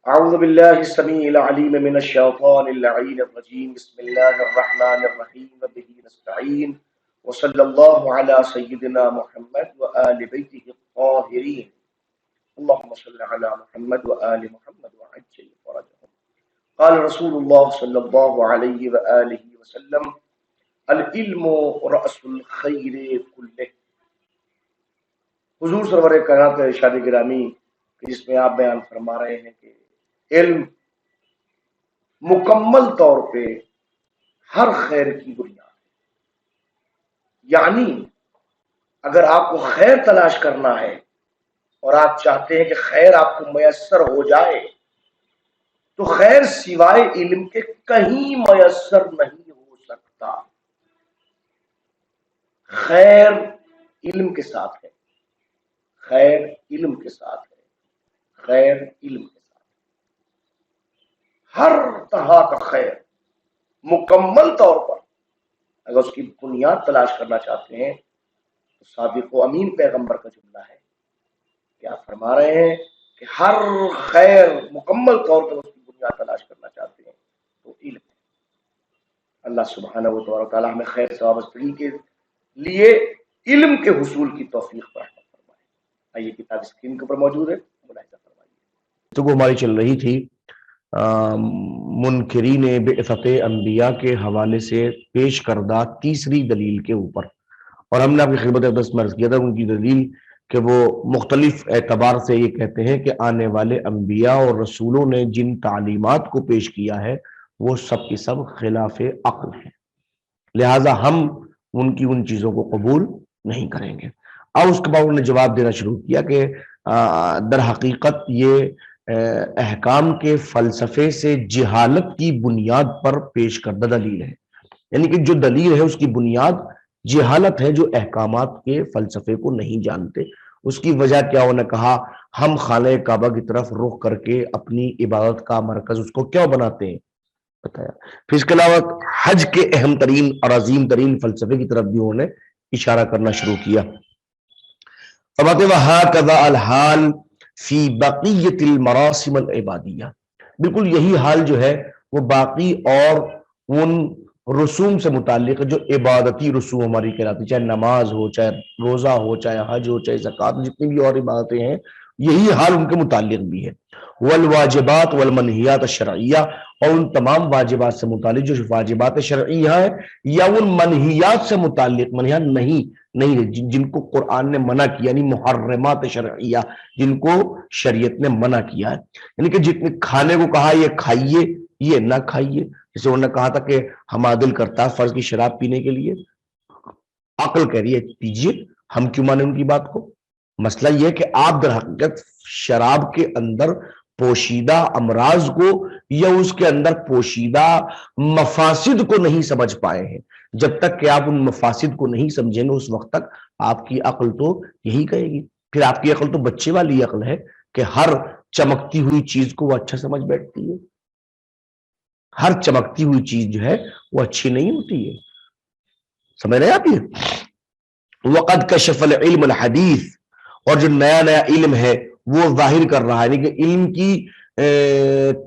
اعوذ باللہ السمیع العلیم من الشیطان اللعین الرجیم بسم اللہ الرحمن الرحیم وبہ نستعین وصلی اللہ علی سیدنا محمد وآل بیتہ الطاہرین اللہم صلی علی محمد وآل محمد وعجل فرجهم. قال رسول اللہ صلی اللہ علیہ وآلہ وسلم العلم رأس الخیر کلہ. حضور سرور کائنات ارشاد گرامی جس میں آپ بیان فرما رہے ہیں کہ علم مکمل طور پہ ہر خیر کی بنیاد ہے. یعنی اگر آپ کو خیر تلاش کرنا ہے اور آپ چاہتے ہیں کہ خیر آپ کو میسر ہو جائے تو خیر سوائے علم کے کہیں میسر نہیں ہو سکتا. خیر علم کے ساتھ ہے، خیر علم کے ساتھ ہے، خیر علم کے ساتھ. ہر طرح کا خیر مکمل طور پر اگر اس کی بنیاد تلاش کرنا چاہتے ہیں تو صادق و امین پیغمبر کا جملہ ہے کہ آپ فرما رہے ہیں کہ ہر خیر مکمل طور پر اس کی بنیاد تلاش کرنا چاہتے ہیں تو علم ہے. اللہ سبحانہ و تعالی ہمیں خیر سے وابستگی کے لیے علم کے حصول کی توفیق فراہم فرمائے. آئیے کتاب اسکرین کے اوپر موجود ہے، ملاحظہ فرمائیے. تو ہماری چل رہی تھی منکرین بعثت انبیاء کے حوالے سے پیش کردہ تیسری دلیل کے اوپر، اور ہم نے آپ کی خدمت اقدس میں عرض کیا تھا ان کی دلیل کہ وہ مختلف اعتبار سے یہ کہتے ہیں کہ آنے والے انبیاء اور رسولوں نے جن تعلیمات کو پیش کیا ہے وہ سب کی سب خلاف عقل ہیں، لہٰذا ہم ان کی ان چیزوں کو قبول نہیں کریں گے. اور اس کے بعد انہوں نے جواب دینا شروع کیا کہ در حقیقت یہ احکام کے فلسفے سے جہالت کی بنیاد پر پیش کردہ دلیل ہے. یعنی کہ جو دلیل ہے اس کی بنیاد جہالت ہے، جو احکامات کے فلسفے کو نہیں جانتے. اس کی وجہ کیا؟ انہوں نے کہا ہم خانہ کعبہ کی طرف رخ کر کے اپنی عبادت کا مرکز اس کو کیوں بناتے ہیں بتایا. پھر اس کے علاوہ حج کے اہم ترین اور عظیم ترین فلسفے کی طرف بھی انہوں نے اشارہ کرنا شروع کیا. وَهَكَذَا الْحَالُ فی بقیت المراسم العبادیہ. بالکل یہی حال جو ہے وہ باقی اور ان رسوم سے متعلق جو عبادتی رسوم ہماری کہلاتی، چاہے نماز ہو، چاہے روزہ ہو، چاہے حج ہو، چاہے زکوٰۃ، جتنی بھی اور عبادتیں ہیں یہی حال ان کے متعلق بھی ہے. والواجبات والمنہیات الشرعیہ، اور ان تمام واجبات سے متعلق جو واجبات شرعیہ ہیں یا ان منہیات سے متعلق، منہیات نہیں جن کو قرآن نے منع کیا، یعنی محرمات شرعیہ جن کو شریعت نے منع کیا ہے. یعنی کہ جتنے کھانے کو کہا یہ کھائیے یہ نہ کھائیے. جیسے انہوں نے کہا تھا کہ ہمارا دل کرتا ہے فرض کی شراب پینے کے لیے، عقل کہہ رہی ہے پیجیے، ہم کیوں مانیں ان کی بات کو؟ مسئلہ یہ کہ آپ در حقیقت شراب کے اندر پوشیدہ امراض کو یا اس کے اندر پوشیدہ مفاسد کو نہیں سمجھ پائے ہیں. جب تک کہ آپ ان مفاسد کو نہیں سمجھیں گے اس وقت تک آپ کی عقل تو یہی کہے گی. پھر آپ کی عقل تو بچے والی عقل ہے کہ ہر چمکتی ہوئی چیز کو وہ اچھا سمجھ بیٹھتی ہے. ہر چمکتی ہوئی چیز جو ہے وہ اچھی نہیں ہوتی ہے، سمجھ نہیں آتی ہے. وقد کشف العلم الحدیث، اور جو نیا علم ہے وہ ظاہر کر رہا ہے، یعنی کہ علم کی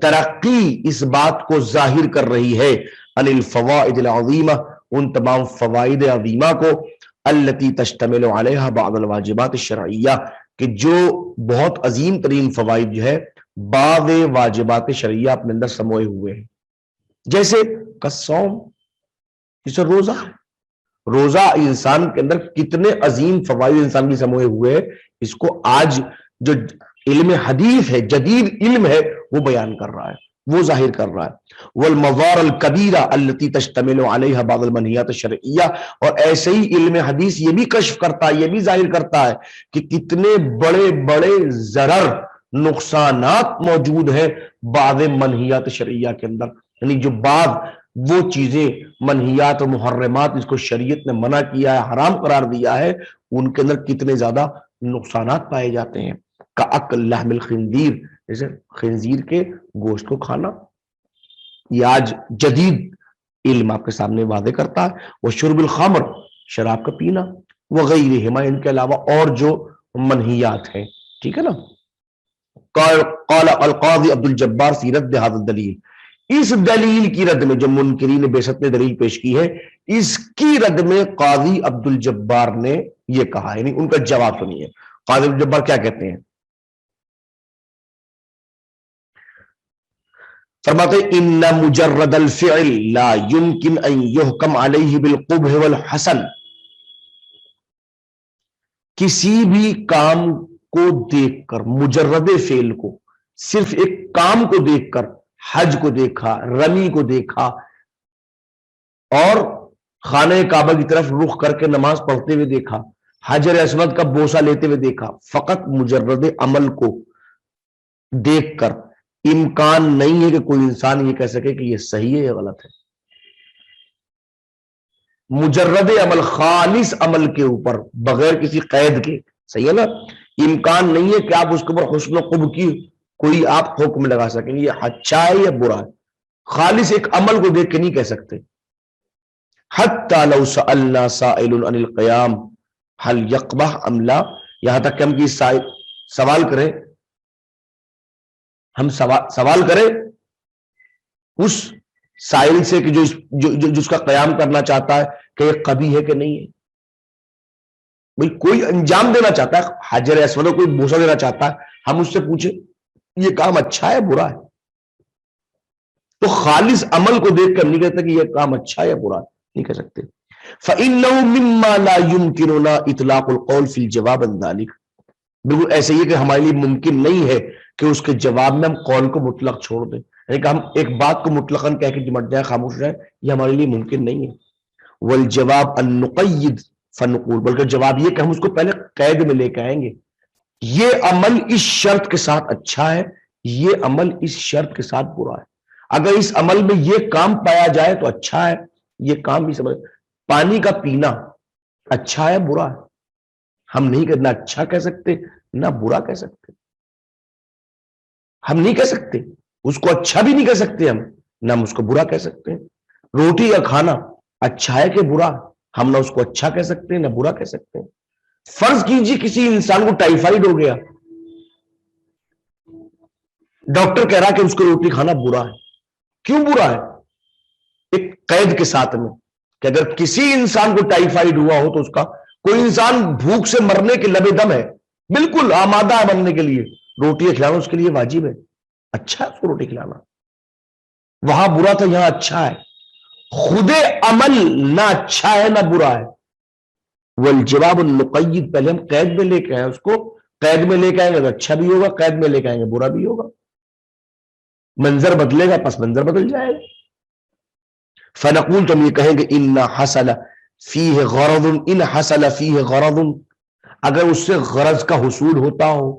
ترقی اس بات کو ظاہر کر رہی ہے، عن الفوائد العظیمہ، ان تمام فوائد عظیمہ کو، التي تشتمل علیہا بعض الواجبات الشرعیہ، کہ جو بہت عظیم ترین فوائد جو ہے بعض واجبات شرعیہ اپنے اندر سموئے ہوئے ہیں. جیسے کالصوم، جیسے روزہ. روزہ انسان کے اندر کتنے عظیم فوائد انسان کی سموئے ہوئے ہیں، اس کو آج جو علم حدیث ہے، جدید علم ہے، وہ بیان کر رہا ہے، وہ ظاہر کر رہا ہے. والمضار الکبیرہ التي تشتمل علیہا بعض المنہیات الشرعیہ، اور ایسے ہی علم حدیث یہ بھی کشف کرتا ہے، یہ بھی ظاہر کرتا ہے کہ کتنے بڑے بڑے ضرر، نقصانات موجود ہیں بعض منہیات شرعیہ کے اندر. یعنی جو بعض وہ چیزیں منہیات و محرمات جس کو شریعت نے منع کیا ہے، حرام قرار دیا ہے، ان کے اندر کتنے زیادہ نقصانات پائے جاتے ہیں. کاکل لحم الخنزیر، جیسے خنزیر کے گوشت کو کھانا، یہ آج جدید علم آپ کے سامنے واضح کرتا ہے. وہ شرب الخمر، شراب کا پینا، وغیرہما، ان کے علاوہ اور جو منہیات ہیں، ٹھیک ہے نا. قال القاضی عبد الجبار فی رد هذا الدلیل، اس دلیل کی رد میں جو منکرین بعثت نے دلیل پیش کی ہے، اس کی رد میں قاضی عبد الجبار نے یہ کہا، یعنی ان کا جواب سنیے قاضی عبد الجبار کیا کہتے ہیں. فرماتے ان مجرد الفعل لا يمكن ان يحكم عليه بالقبح والحسن، کسی بھی کام کو دیکھ کر، مجرد فعل کو، صرف ایک کام کو دیکھ کر، حج کو دیکھا، رمی کو دیکھا اور خانہ کعبہ کی طرف رخ کر کے نماز پڑھتے ہوئے دیکھا، حجر اسود کا بوسہ لیتے ہوئے دیکھا، فقط مجرد عمل کو دیکھ کر امکان نہیں ہے کہ کوئی انسان یہ کہہ سکے کہ یہ صحیح ہے یا غلط ہے. مجرد عمل، خالص عمل کے اوپر بغیر کسی قید کے، صحیح ہے نا، امکان نہیں ہے کہ آپ اس کے اوپر حسن و قبح کی کوئی آپ حکم لگا سکیں یہ اچھا ہے یا برا ہے. خالص ایک عمل کو دیکھ کے نہیں کہہ سکتے. حتی لو سألنا سائل عن القیام هل یقبح ام لا، یہاں تک کہ ہم کی سوال کریں، ہم سوال کریں اس سائل سے کہ جس کا قیام کرنا چاہتا ہے کہ یہ قبیح ہے کہ نہیں ہے. بھئی کوئی انجام دینا چاہتا ہے، حجر اسود کو کوئی بوسہ دینا چاہتا ہے، ہم اس سے پوچھیں یہ کام اچھا ہے برا ہے، تو خالص عمل کو دیکھ کر نہیں کہتا کہ یہ کام اچھا ہے یا برا ہے، نہیں کہہ سکتے. فَإِنَّهُ مِمَّا لَا يُمْكِنُنَا اطلاق القول فی الجواب عن ذلك، بالکل ایسے ہی کہ ہمارے لیے ممکن نہیں ہے کہ اس کے جواب میں ہم قول کو مطلق چھوڑ دیں، یعنی کہ ہم ایک بات کو مطلقاً کہہ کے نمٹ جائیں، خاموش رہیں، یہ ہمارے لیے ممکن نہیں ہے. والجواب ان نقید فنقول، بلکہ جواب یہ کہ ہم اس کو پہلے قید میں لے کے آئیں گے، یہ عمل اس شرط کے ساتھ اچھا ہے، یہ عمل اس شرط کے ساتھ برا ہے. اگر اس عمل میں یہ کام پایا جائے تو اچھا ہے، یہ کام بھی سمجھ، پانی کا پینا اچھا ہے برا ہے، ہم نہیں نہ اچھا کہہ سکتے نہ برا کہہ سکتے، ہم نہیں کہہ سکتے، اس کو اچھا بھی نہیں کہہ سکتے ہم، نہ ہم اس کو برا کہہ سکتے ہیں. روٹی کا کھانا اچھا ہے کہ برا، ہم نہ اس کو اچھا کہہ سکتے ہیں نہ برا کہہ سکتے ہیں. فرض کیجیے کسی انسان کو ٹائیفائڈ ہو گیا، ڈاکٹر کہہ رہا کہ اس کو روٹی کھانا برا ہے. کیوں برا ہے؟ ایک قید کے ساتھ میں کہ اگر کسی انسان کو ٹائیفائڈ ہوا ہو تو اس کا، کوئی انسان بھوک سے مرنے کے لبے دم ہے، بالکل آمادہ ہے مرنے کے لیے، روٹی کھلانا اس کے لیے واجب ہے، اچھا ہے اس کو روٹی کھلانا. وہاں برا تھا، یہاں اچھا ہے. خود عمل نہ اچھا ہے نہ برا ہے. والجواب النقید، پہلے ہم قید میں لے کے آئے، اس کو قید میں لے کے آئیں گے تو اچھا بھی ہوگا، قید میں لے کے آئیں گے برا بھی ہوگا، منظر بدلے گا پس منظر بدل جائے گا. فنقول، تم یہ کہیں گے ان حصل فیہ غرض، ان حصل فیہ غرض، اگر اس سے غرض کا حصول ہوتا ہو،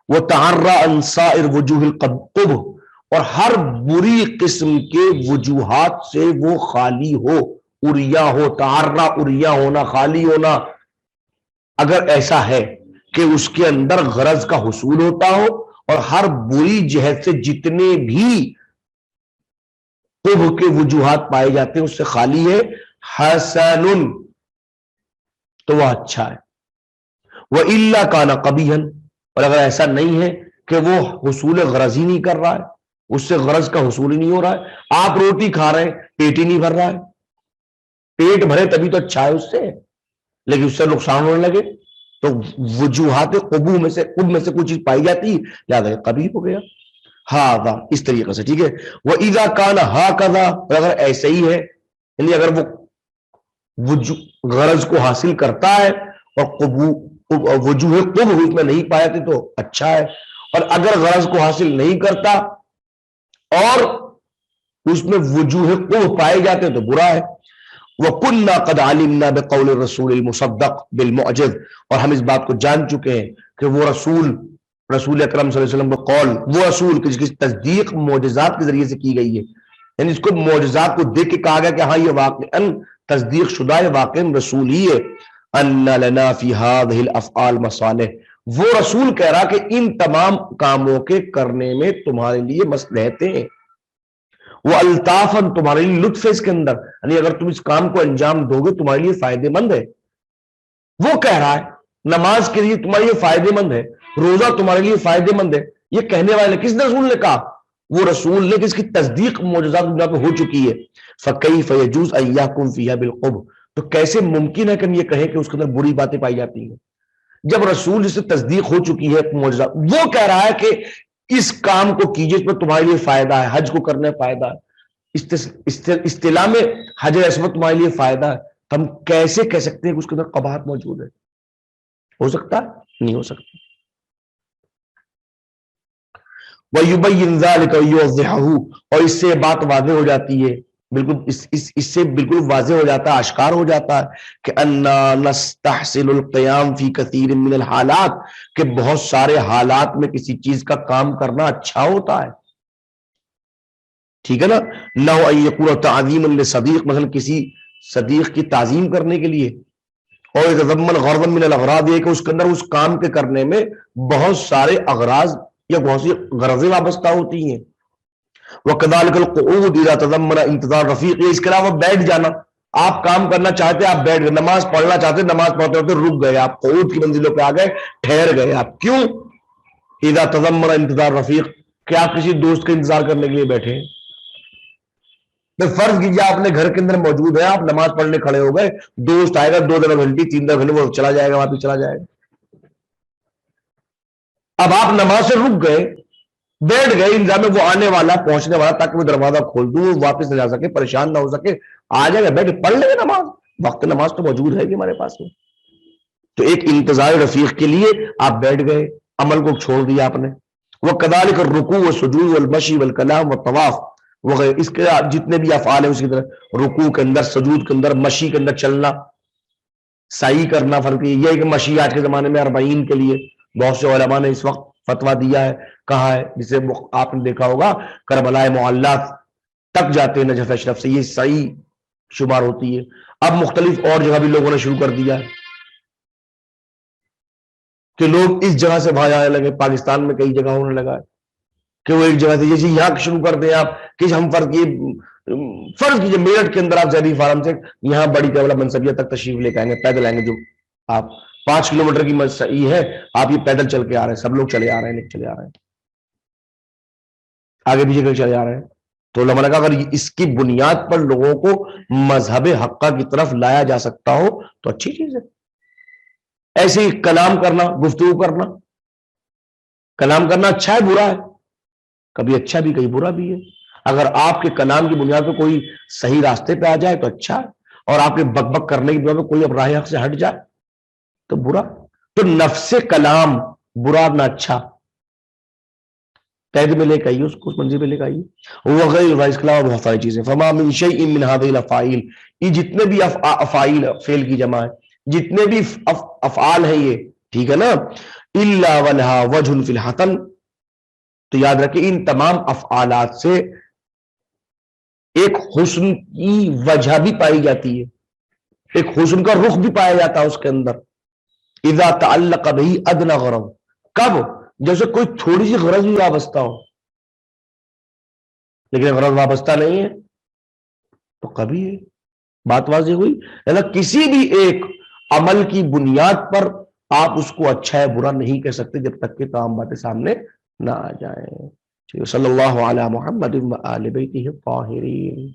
وتعرى عن سائر وجوہ القبح، اور ہر بری قسم کے وجوہات سے وہ خالی ہو، اریا ہو، تعرى اریا ہونا، خالی ہونا، اگر ایسا ہے کہ اس کے اندر غرض کا حصول ہوتا ہو اور ہر بری جہت سے جتنے بھی قبح کے وجوہات پائے جاتے ہیں اس سے خالی ہے، حسن، تو وہ اچھا ہے. وَإِلَّا كَانَ قَبِيحًا، اور اگر ایسا نہیں ہے کہ وہ حصول غرض ہی نہیں کر رہا ہے، اس سے غرض کا حصول ہی نہیں ہو رہا ہے، آپ روٹی کھا رہے ہیں پیٹ ہی نہیں بھر رہا ہے، پیٹ بھرے تبھی تو اچھا ہے اس سے، لیکن اس سے نقصان ہونے لگے تو وجوہات قبح میں سے کوئی چیز پائی جاتی ہے، لہٰذا قبیح ہو گیا. ہاں اس طریقے سے ٹھیک ہے. وَإِذَا كَانَ هَكَذَا، اور اگر ایسے ہی ہے، یعنی اگر وہ غرض کو حاصل کرتا ہے اور وجوہ قبح اس میں نہیں پائے تھے تو اچھا ہے، اور اگر غرض کو حاصل نہیں کرتا اور اس میں وجوہ قبح پائے جاتے ہیں تو برا ہے. وَكُنَّا قَدْ عَلِمْنَا بِقَوْلِ الرَّسُولِ الْمُصَدَّقِ بِالْمُعْجِزِ، اور ہم اس بات کو جان چکے ہیں کہ وہ رسول اکرم صلی اللہ علیہ وسلم کا قول، وہ رسول جس کی تصدیق معجزات کے ذریعے سے کی گئی ہے، یعنی اس کو معجزات کو دیکھ کے کہا گیا کہ ہاں یہ واقعاً تصدیق شدہ ہے، واقعاً رسول ہی ہے. أَنَّ لَنَا فِي هَذِهِ الْأَفْعَالِ مَصَالِحَ، وہ رسول کہہ رہا کہ ان تمام کاموں کے کرنے میں تمہارے لیے مصلحتیں ہیں، وہ الطافاً، تمہارے لیے لطف ہے اس کے اندر، یعنی اگر تم اس کام کو انجام دو گے تمہارے لیے فائدے مند ہے. وہ کہہ رہا ہے نماز کے لیے تمہارے لیے فائدے مند ہے، روزہ تمہارے لیے فائدے مند ہے. یہ کہنے والے کس رسول نے کہا؟ وہ رسول نے جس کی تصدیق معجزات دنیا پہ ہو چکی ہے. فَكَيْفَ يَجُوزُ أَن يَحْكُمَ فِيهَا بِالْقُبْحِ، تو کیسے ممکن ہے کہ ہم یہ کہیں کہ اس کے اندر بری باتیں پائی جاتی ہیں؟ جب رسول جس سے تصدیق ہو چکی ہے معجزات، وہ کہہ رہا ہے کہ اس کام کو کیجیے، اس میں تمہارے لیے فائدہ ہے، حج کو کرنے میں فائدہ ہے، اصطلاح میں حجر اسود تمہارے لیے فائدہ ہے. ہم کیسے کہہ سکتے ہیں کہ اس کے اندر قباحت موجود ہے؟ ہو سکتا ہے؟ نہیں ہو سکتا. وَيُبَيِّنْ ذَلِكَ وَيُوَضِّحُهُ، اور اس سے بات واضح ہو جاتی ہے، بالکل اس سے بالکل واضح ہو جاتا ہے، آشکار ہو جاتا ہے کہ اَنَّا نَسْتَحْسِنُ الْقِيَامَ فِي كَثِيرٍ مِّنَ الْحَالَاتِ، کہ بہت سارے حالات میں کسی چیز کا کام کرنا اچھا ہوتا ہے. ٹھیک ہے نا؟ لَوْ أَن يَكُونَ تَعْظِيمًا لِصَدِيقٍ، مثلا کسی صدیق کی تعظیم کرنے کے لیے، اور يَتَضَمَّنُ غَرْضًا مِّنَ الْأَغْرَاضِ، یہ کہ اس کے اندر اس کام کے کرنے میں بہت سارے اغراض یا بہت سی غرضیں وابستہ ہوتی ہیں. وَكَذَلِكَ الْقُعُودُ إِذَا تَضَمَّنَ انتظار رفیق، اس کے علاوہ بیٹھ جانا، آپ کام کرنا چاہتے آپ بیٹھ گئے، نماز پڑھنا چاہتے نماز پڑھتے ہوتے رک گئے، آپ قعود کی منزلوں پہ آ گئے، ٹھہر گئے. آپ کیوں؟ اذا تضمن انتظار رفیق، کہ آپ کسی دوست کا انتظار کرنے کے لیے بیٹھے ہیں. تو فرض کیجیے آپ نے گھر کے اندر موجود ہے، آپ نماز پڑھنے کھڑے ہو گئے، دوست آئے گا 2 گھنٹے 3 گھنٹے، وہ چلا جائے گا، واپس چلا جائے گا. اب آپ نماز سے رک گئے، بیٹھ گئے، انتظار میں وہ آنے والا پہنچنے والا، تاکہ وہ دروازہ کھول دوں، وہ واپس نہ جا سکے، پریشان نہ ہو سکے، آ جائے گا، بیٹھ پڑھ لیں گے نماز، وقت نماز تو موجود ہے کہ ہمارے پاس میں. تو ایک انتظار رفیق کے لیے آپ بیٹھ گئے، عمل کو چھوڑ دیا آپ نے. وَكَذَلِكَ الرُّكُوعُ وَالسُّجُودُ وَالْمَشْيُ وَالْكَلَامُ وَالطَّوَافُ وغیرہ، اس کے جتنے بھی افعال ہیں اسی کی طرح، رکوع کے اندر، سجود کے اندر، مشی کے اندر چلنا، سعی کرنا. فرق یہ ہے کہ مشی آج کے زمانے میں 40 کے لیے بہت سے علماء نے اس وقت فتویٰ دیا ہے، کہا ہے، جسے آپ نے دیکھا ہوگا کربلا معلات تک جاتے ہیں نجف اشرف سے، یہ صحیح شمار ہوتی ہے. اب مختلف اور جگہ بھی لوگوں نے شروع کر دیا ہے کہ لوگ اس جگہ سے باہر آنے لگے. پاکستان میں کئی جگہ ہونے لگا ہے کہ وہ ایک جگہ سے جیسے یہاں شروع کر دیں آپ کہ ہم فرض کیجیے میرٹھ کے اندر آپ زیدی فارم سے یہاں بڑی قبلہ منصبیہ تک تشریف لے کے آئیں گے، پیدل آئیں گے، جو آپ 5 کلومیٹر کی مسافت ہے، آپ یہ پیدل چل کے آ رہے ہیں، سب لوگ چلے آ رہے ہیں، لے چلے آ رہے ہیں، آگے پیچھے کر چلے آ رہے ہیں. تو علماء نے کہا اگر اس کی بنیاد پر لوگوں کو مذہب حقہ کی طرف لایا جا سکتا ہو تو اچھی چیز ہے. ایسے ہی کلام کرنا، گفتگو کرنا، کلام کرنا اچھا ہے برا ہے؟ کبھی اچھا بھی کبھی برا بھی ہے. اگر آپ کے کلام کی بنیاد پہ کوئی صحیح راستے پہ آ جائے تو اچھا ہے، اور آپ کے بک بک کرنے کی بنیاد پہ کوئی اب راہ حق سے ہٹ جائے تو برا. تو نفس کلام برا نہ اچھا قید میں لے کے آئیے، اس کو اس منزل پہ لے کے آئیے. وغیرہ اس کے علاوہ بہت ساری چیزیں. فما من شیء من هذه الافاعیل، یہ جتنے بھی افعال، فعل کی جمع ہے، جتنے بھی افعال ہیں یہ، ٹھیک ہے نا، الا ولها وجه فی الحسن، تو یاد رکھیں ان تمام افعالات سے ایک حسن کی وجہ بھی پائی جاتی ہے، ایک حسن کا رخ بھی پایا جاتا ہے اس کے اندر. اذا تعلق به ادنى غرض، کب؟ جیسے کوئی تھوڑی سی غرض بھی وابستہ ہو، لیکن غرض وابستہ نہیں ہے تو کبھی ہے. بات واضح ہوئی؟ کسی بھی ایک عمل کی بنیاد پر آپ اس کو اچھا ہے برا نہیں کہہ سکتے جب تک کہ تمام باتیں سامنے نہ آ جائیں. صلی اللہ علی محمد و آل بیتہ الطاہرین.